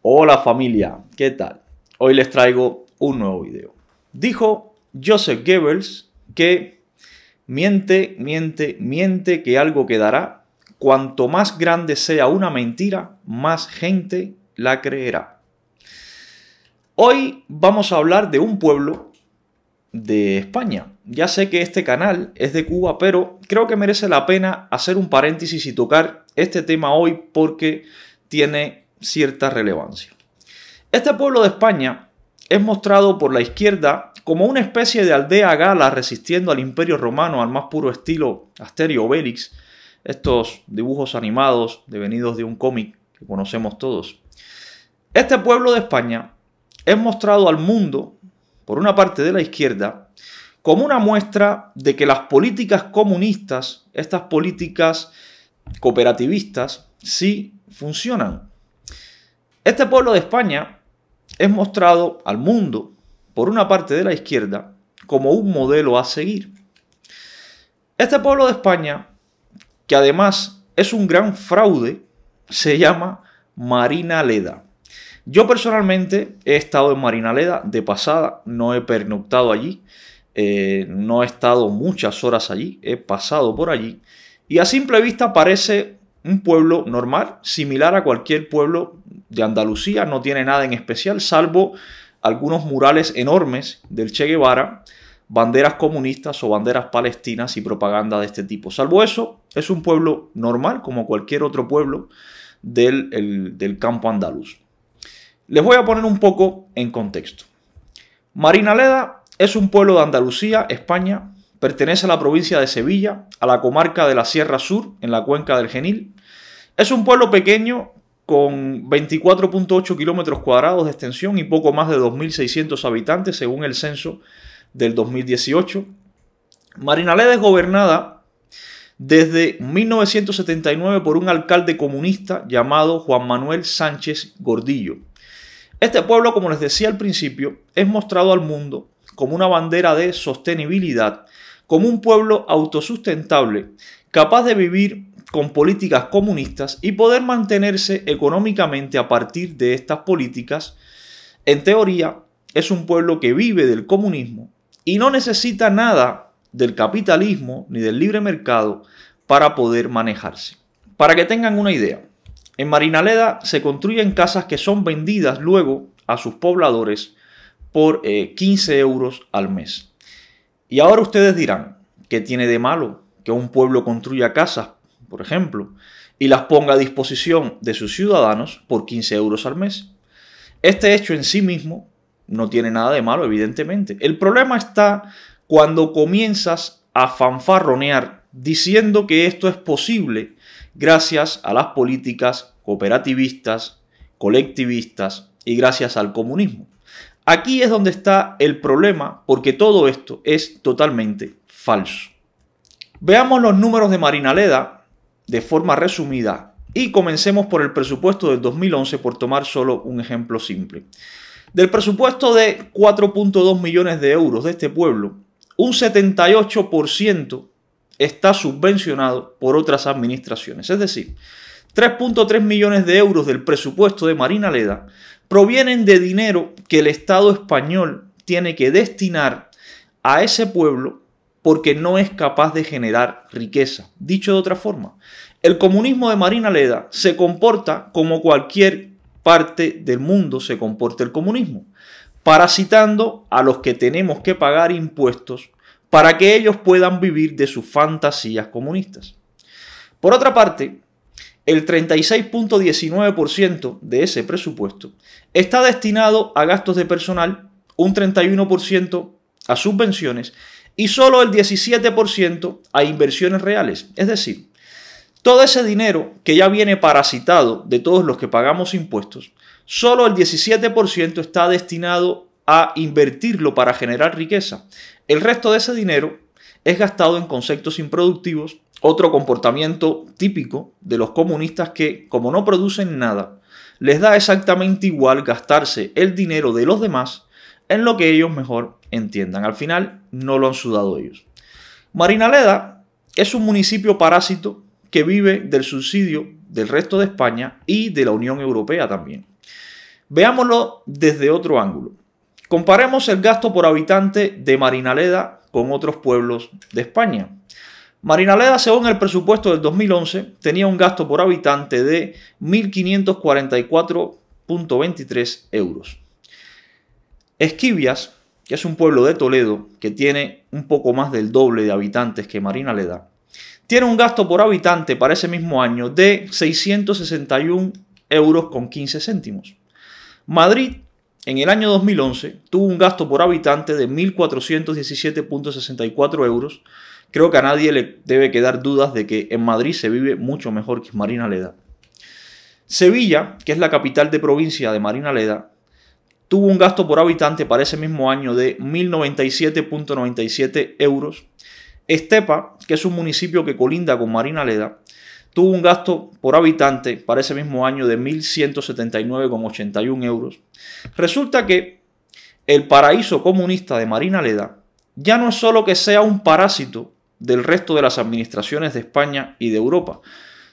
Hola familia, ¿qué tal? Hoy les traigo un nuevo video. Dijo Joseph Goebbels que miente que algo quedará. Cuanto más grande sea una mentira, más gente la creerá. Hoy vamos a hablar de un pueblo de España. Ya sé que este canal es de Cuba, pero creo que merece la pena hacer un paréntesis y tocar este tema hoy porque tiene cierta relevancia. Este pueblo de España es mostrado por la izquierda como una especie de aldea gala resistiendo al Imperio Romano al más puro estilo Asterix Obelix, estos dibujos animados devenidos de un cómic que conocemos todos. Este pueblo de España es mostrado al mundo, por una parte de la izquierda, como una muestra de que las políticas comunistas, estas políticas cooperativistas, sí funcionan. Este pueblo de España es mostrado al mundo, por una parte de la izquierda, como un modelo a seguir. Este pueblo de España, que además es un gran fraude, se llama Marinaleda. Yo personalmente he estado en Marinaleda de pasada, no he pernoctado allí, no he estado muchas horas allí, he pasado por allí y a simple vista parece un pueblo normal, similar a cualquier pueblo de Andalucía, no tiene nada en especial, salvo algunos murales enormes del Che Guevara, banderas comunistas o banderas palestinas y propaganda de este tipo. Salvo eso, es un pueblo normal como cualquier otro pueblo del campo andaluz. Les voy a poner un poco en contexto. Marinaleda es un pueblo de Andalucía, España. Pertenece a la provincia de Sevilla, a la comarca de la Sierra Sur, en la cuenca del Genil. Es un pueblo pequeño con 24.8 kilómetros cuadrados de extensión y poco más de 2.600 habitantes, según el censo del 2018. Marinaleda es gobernada desde 1979 por un alcalde comunista llamado Juan Manuel Sánchez Gordillo. Este pueblo, como les decía al principio, es mostrado al mundo como una bandera de sostenibilidad, como un pueblo autosustentable, capaz de vivir con políticas comunistas y poder mantenerse económicamente a partir de estas políticas. En teoría, es un pueblo que vive del comunismo y no necesita nada del capitalismo ni del libre mercado para poder manejarse. Para que tengan una idea, en Marinaleda se construyen casas que son vendidas luego a sus pobladores por 15 euros al mes. Y ahora ustedes dirán, ¿qué tiene de malo que un pueblo construya casas, por ejemplo, y las ponga a disposición de sus ciudadanos por 15 euros al mes? Este hecho en sí mismo no tiene nada de malo, evidentemente. El problema está cuando comienzas a fanfarronear diciendo que esto es posible gracias a las políticas cooperativistas, colectivistas y gracias al comunismo. Aquí es donde está el problema porque todo esto es totalmente falso. Veamos los números de Marinaleda de forma resumida y comencemos por el presupuesto del 2011 por tomar solo un ejemplo simple. Del presupuesto de 4.2 millones de euros de este pueblo, un 78% está subvencionado por otras administraciones. Es decir, 3.3 millones de euros del presupuesto de Marinaleda provienen de dinero que el Estado español tiene que destinar a ese pueblo porque no es capaz de generar riqueza. Dicho de otra forma, el comunismo de Marinaleda se comporta como cualquier parte del mundo se comporta el comunismo, parasitando a los que tenemos que pagar impuestos para que ellos puedan vivir de sus fantasías comunistas. Por otra parte, el 36.19% de ese presupuesto está destinado a gastos de personal, un 31% a subvenciones y solo el 17% a inversiones reales. Es decir, todo ese dinero que ya viene parasitado de todos los que pagamos impuestos, solo el 17% está destinado a invertirlo para generar riqueza. El resto de ese dinero es gastado en conceptos improductivos, otro comportamiento típico de los comunistas que, como no producen nada, les da exactamente igual gastarse el dinero de los demás en lo que ellos mejor entiendan. Al final no lo han sudado ellos. Marinaleda es un municipio parásito que vive del subsidio del resto de España y de la Unión Europea también. Veámoslo desde otro ángulo. Comparemos el gasto por habitante de Marinaleda con otros pueblos de España. Marinaleda, según el presupuesto del 2011, tenía un gasto por habitante de 1.544,23 euros. Esquivias, que es un pueblo de Toledo que tiene un poco más del doble de habitantes que Marinaleda, tiene un gasto por habitante para ese mismo año de 661,15 euros. Madrid, en el año 2011, tuvo un gasto por habitante de 1.417,64 euros. Creo que a nadie le debe quedar dudas de que en Madrid se vive mucho mejor que en Marinaleda. Sevilla, que es la capital de provincia de Marinaleda, tuvo un gasto por habitante para ese mismo año de 1.097,97 euros. Estepa, que es un municipio que colinda con Marinaleda, tuvo un gasto por habitante para ese mismo año de 1.179,81 euros. Resulta que el paraíso comunista de Marinaleda ya no es solo que sea un parásito del resto de las administraciones de España y de Europa,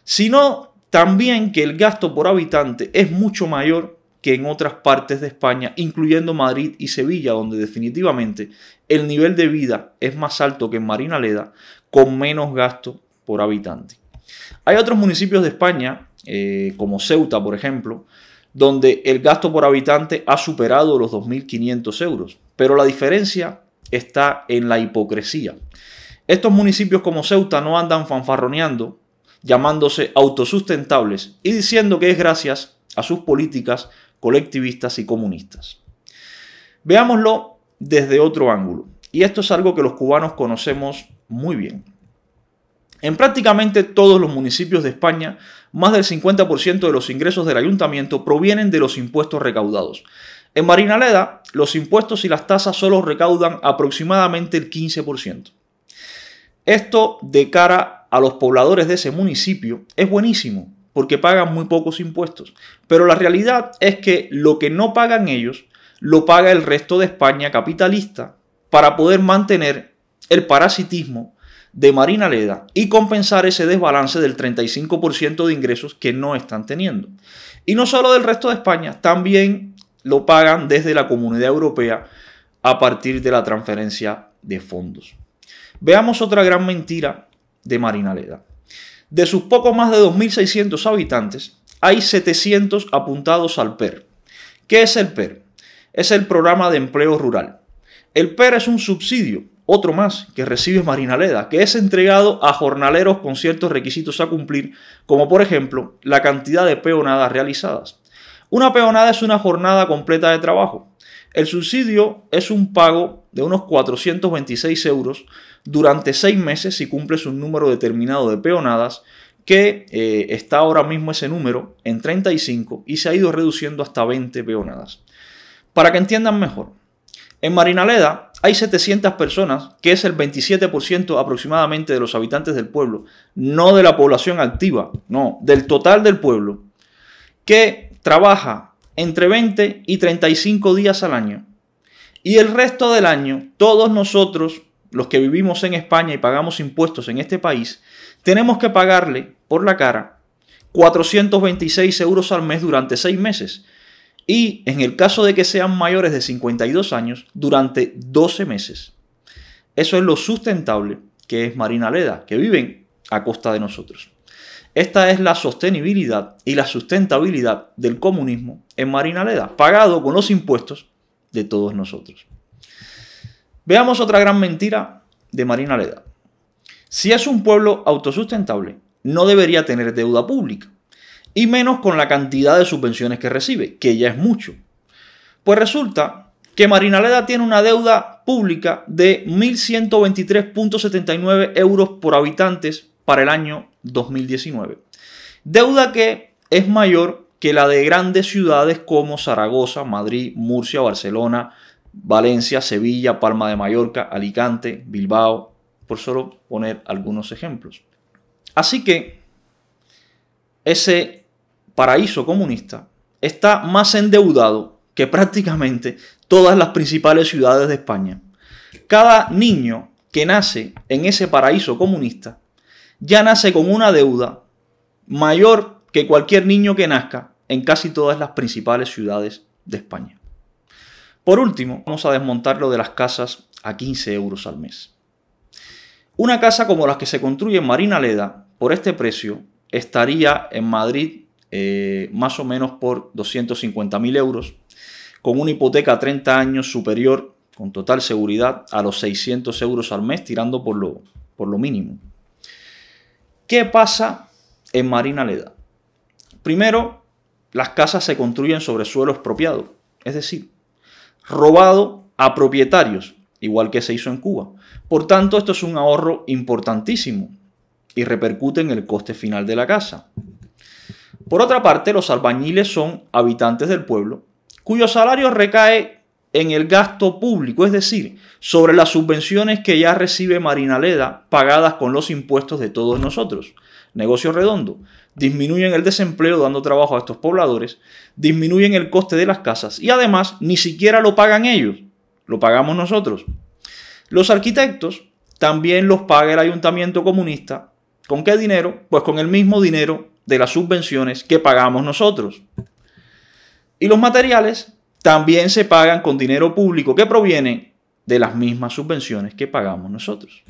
sino también que el gasto por habitante es mucho mayor que en otras partes de España, incluyendo Madrid y Sevilla, donde definitivamente el nivel de vida es más alto que en Marinaleda, con menos gasto por habitante. Hay otros municipios de España, como Ceuta, por ejemplo, donde el gasto por habitante ha superado los 2.500 euros, pero la diferencia está en la hipocresía. Estos municipios como Ceuta no andan fanfarroneando, llamándose autosustentables y diciendo que es gracias a sus políticas colectivistas y comunistas. Veámoslo desde otro ángulo, y esto es algo que los cubanos conocemos muy bien. En prácticamente todos los municipios de España, más del 50% de los ingresos del ayuntamiento provienen de los impuestos recaudados. En Marinaleda, los impuestos y las tasas solo recaudan aproximadamente el 15%. Esto, de cara a los pobladores de ese municipio, es buenísimo, porque pagan muy pocos impuestos. Pero la realidad es que lo que no pagan ellos, lo paga el resto de España capitalista para poder mantener el parasitismo de Marinaleda y compensar ese desbalance del 35% de ingresos que no están teniendo. Y no solo del resto de España, también lo pagan desde la Comunidad Europea a partir de la transferencia de fondos. Veamos otra gran mentira de Marinaleda. De sus poco más de 2.600 habitantes, hay 700 apuntados al PER. ¿Qué es el PER? Es el Programa de Empleo Rural. El PER es un subsidio, otro más, que recibe Marinaleda, que es entregado a jornaleros con ciertos requisitos a cumplir, como por ejemplo la cantidad de peonadas realizadas. Una peonada es una jornada completa de trabajo. El subsidio es un pago de unos 426 euros durante 6 meses si cumples un número determinado de peonadas, que está ahora mismo ese número en 35 y se ha ido reduciendo hasta 20 peonadas. Para que entiendan mejor, en Marinaleda hay 700 personas, que es el 27% aproximadamente de los habitantes del pueblo, no de la población activa, no, del total del pueblo, que trabaja entre 20 y 35 días al año. Y el resto del año, todos nosotros, los que vivimos en España y pagamos impuestos en este país, tenemos que pagarle por la cara 426 euros al mes durante 6 meses. Y en el caso de que sean mayores de 52 años, durante 12 meses. Eso es lo sustentable que es Marinaleda, que viven a costa de nosotros. Esta es la sostenibilidad y la sustentabilidad del comunismo en Marinaleda, pagado con los impuestos de todos nosotros. Veamos otra gran mentira de Marinaleda. Si es un pueblo autosustentable, no debería tener deuda pública, y menos con la cantidad de subvenciones que recibe, que ya es mucho. Pues resulta que Marinaleda tiene una deuda pública de 1.123,79 euros por habitantes para el año 2019. Deuda que es mayor que la de grandes ciudades como Zaragoza, Madrid, Murcia, Barcelona, Valencia, Sevilla, Palma de Mallorca, Alicante, Bilbao, por solo poner algunos ejemplos. Así que ese paraíso comunista está más endeudado que prácticamente todas las principales ciudades de España. Cada niño que nace en ese paraíso comunista ya nace con una deuda mayor que cualquier niño que nazca en casi todas las principales ciudades de España. Por último, vamos a desmontar lo de las casas a 15 euros al mes. Una casa como las que se construye en Marinaleda, por este precio, estaría en Madrid más o menos por 250.000 euros, con una hipoteca a 30 años superior, con total seguridad, a los 600 euros al mes, tirando por lo mínimo. ¿Qué pasa en Marinaleda? Primero, las casas se construyen sobre suelo expropiado, es decir, robado a propietarios, igual que se hizo en Cuba. Por tanto, esto es un ahorro importantísimo y repercute en el coste final de la casa. Por otra parte, los albañiles son habitantes del pueblo, cuyo salario recae en el gasto público, es decir, sobre las subvenciones que ya recibe Marinaleda pagadas con los impuestos de todos nosotros. Negocio redondo. Disminuyen el desempleo dando trabajo a estos pobladores, disminuyen el coste de las casas y además ni siquiera lo pagan ellos, lo pagamos nosotros. Los arquitectos también los paga el ayuntamiento comunista. ¿Con qué dinero? Pues con el mismo dinero de las subvenciones que pagamos nosotros. Y los materiales también se pagan con dinero público que proviene de las mismas subvenciones que pagamos nosotros.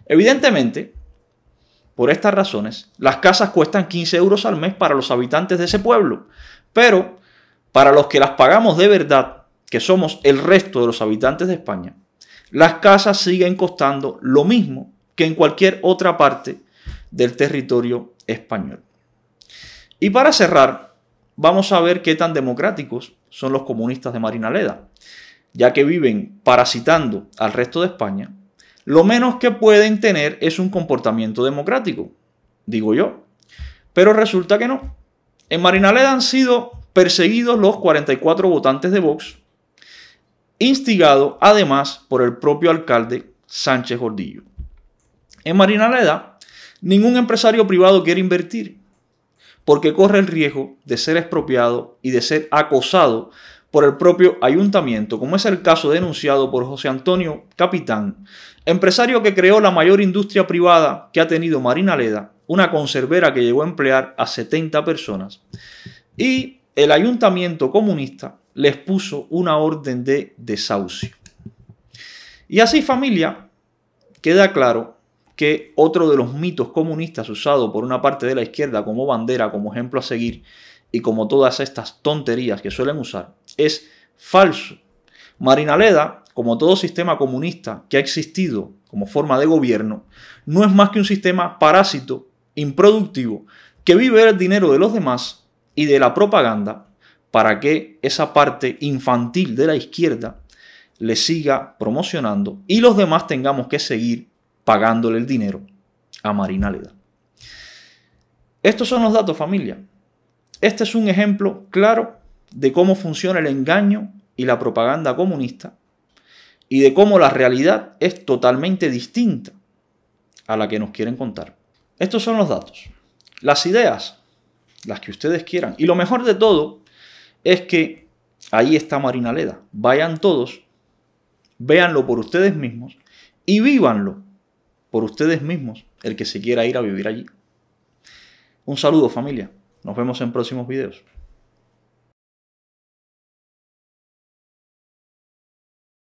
Evidentemente, por estas razones, las casas cuestan 15 euros al mes para los habitantes de ese pueblo, pero para los que las pagamos de verdad, que somos el resto de los habitantes de España, las casas siguen costando lo mismo que en cualquier otra parte del territorio español. Y para cerrar, vamos a ver qué tan democráticos son los comunistas de Marinaleda. Ya que viven parasitando al resto de España, lo menos que pueden tener es un comportamiento democrático, digo yo. Pero resulta que no. En Marinaleda han sido perseguidos los 44 votantes de Vox, instigado además por el propio alcalde Sánchez Gordillo. En Marinaleda, ningún empresario privado quiere invertir, porque corre el riesgo de ser expropiado y de ser acosado por el propio ayuntamiento, como es el caso denunciado por José Antonio Capitán, empresario que creó la mayor industria privada que ha tenido Marinaleda, una conservera que llegó a emplear a 70 personas. Y el ayuntamiento comunista les puso una orden de desahucio. Y así, familia, queda claro que otro de los mitos comunistas usado por una parte de la izquierda como bandera, como ejemplo a seguir y como todas estas tonterías que suelen usar, es falso. Marinaleda, como todo sistema comunista que ha existido como forma de gobierno, no es más que un sistema parásito, improductivo, que vive del dinero de los demás y de la propaganda para que esa parte infantil de la izquierda le siga promocionando y los demás tengamos que seguir pagándole el dinero a Marinaleda. Estos son los datos, familia. Este es un ejemplo claro de cómo funciona el engaño y la propaganda comunista y de cómo la realidad es totalmente distinta a la que nos quieren contar. Estos son los datos. Las ideas, las que ustedes quieran. Y lo mejor de todo es que ahí está Marinaleda. Vayan todos, véanlo por ustedes mismos y vívanlo por ustedes mismos, el que se quiera ir a vivir allí. Un saludo, familia. Nos vemos en próximos videos.